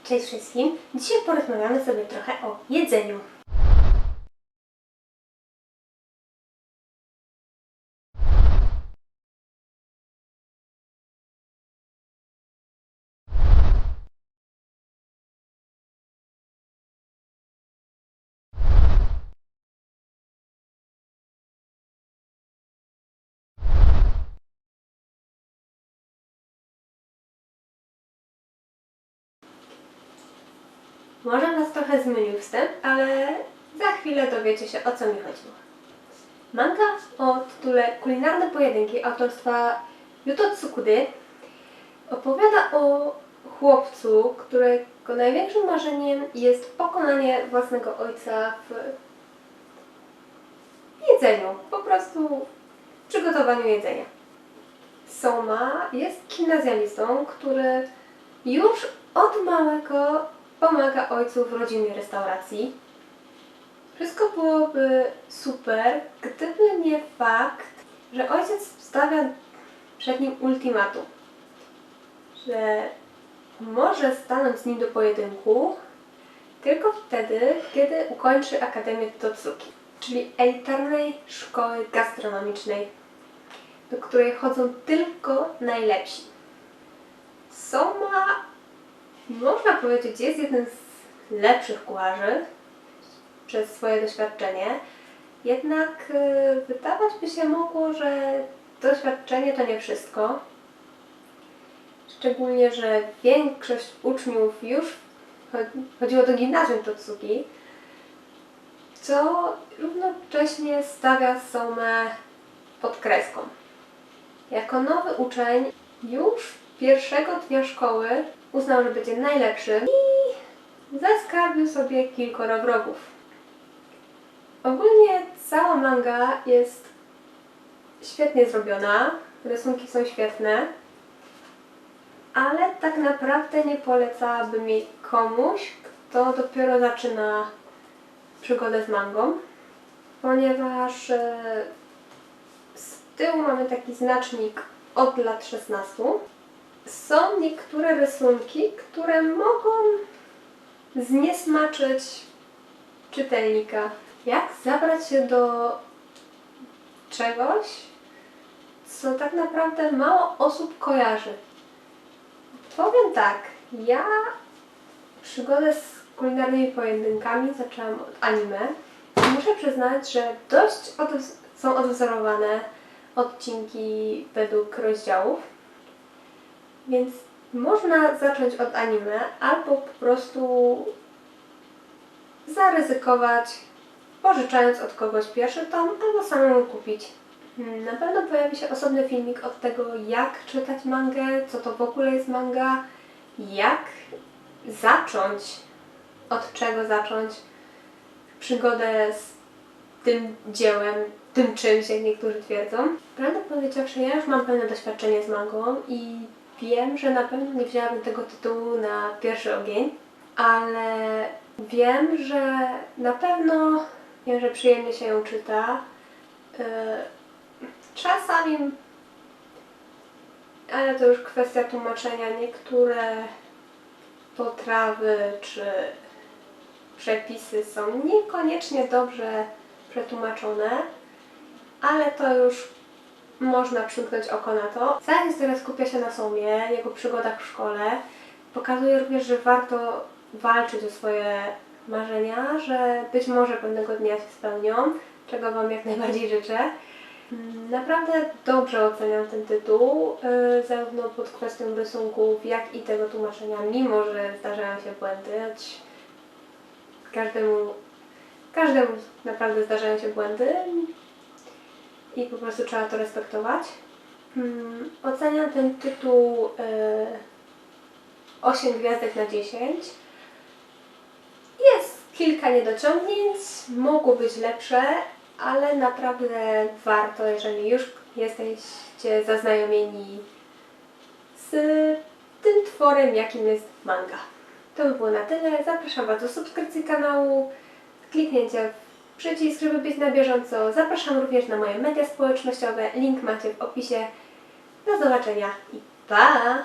Cześć wszystkim! Dzisiaj porozmawiamy sobie trochę o jedzeniu. Może Was trochę zmylił wstęp, ale za chwilę dowiecie się, o co mi chodziło. Manga o tytule Kulinarne pojedynki autorstwa Yuto Tsukudy opowiada o chłopcu, którego największym marzeniem jest pokonanie własnego ojca w jedzeniu, po prostu w przygotowaniu jedzenia. Soma jest gimnazjalistą, który już od małego pomaga ojcu w rodzinnej restauracji. Wszystko byłoby super, gdyby nie fakt, że ojciec stawia przed nim ultimatum, że może stanąć z nim do pojedynku tylko wtedy, kiedy ukończy Akademię Totsuki, czyli elitarnej szkoły gastronomicznej, do której chodzą tylko najlepsi. Soma, można powiedzieć, jest jednym z lepszych kucharzy przez swoje doświadczenie, jednak wydawać by się mogło, że doświadczenie to nie wszystko. Szczególnie, że większość uczniów już chodziło do gimnazjum Totsuki, co równocześnie stawia Somę pod kreską. Jako nowy uczeń już pierwszego dnia szkoły uznał, że będzie najlepszym i zaskarbił sobie kilkoro wrogów. Ogólnie cała manga jest świetnie zrobiona, rysunki są świetne, ale tak naprawdę nie polecałabym jej komuś, kto dopiero zaczyna przygodę z mangą, ponieważ z tyłu mamy taki znacznik od lat 16. Są niektóre rysunki, które mogą zniesmaczyć czytelnika. Jak zabrać się do czegoś, co tak naprawdę mało osób kojarzy? Powiem tak, ja przygodę z kulinarnymi pojedynkami zaczęłam od anime. Muszę przyznać, że dość są odwzorowane odcinki według rozdziałów, więc można zacząć od anime albo po prostu zaryzykować, pożyczając od kogoś pierwszy tom albo samemu kupić. Na pewno pojawi się osobny filmik od tego, jak czytać mangę, co to w ogóle jest manga, jak zacząć, od czego zacząć przygodę z tym dziełem, tym czymś, jak niektórzy twierdzą. Prawdę powiedziawszy, ja już mam pewne doświadczenie z mangą i wiem, że na pewno nie wzięłabym tego tytułu na pierwszy ogień, ale wiem, że na pewno że przyjemnie się ją czyta. Czasami, ale to już kwestia tłumaczenia, niektóre potrawy czy przepisy są niekoniecznie dobrze przetłumaczone, ale to już można przymknąć oko na to. Cała historia skupia się na Somie, jego przygodach w szkole. Pokazuje również, że warto walczyć o swoje marzenia, że być może pewnego dnia się spełnią, czego Wam jak najbardziej życzę. Naprawdę dobrze oceniam ten tytuł, zarówno pod kwestią rysunków, jak i tego tłumaczenia, mimo że zdarzają się błędy. Każdemu naprawdę zdarzają się błędy i po prostu trzeba to respektować. Oceniam ten tytuł 8 gwiazdek na 10. Jest kilka niedociągnięć, mogło być lepsze, ale naprawdę warto, jeżeli już jesteście zaznajomieni z tym tworem, jakim jest manga. To by było na tyle. Zapraszam Was do subskrypcji kanału, kliknięcia w przycisk, żeby być na bieżąco. Zapraszam również na moje media społecznościowe. Link macie w opisie. Do zobaczenia i pa!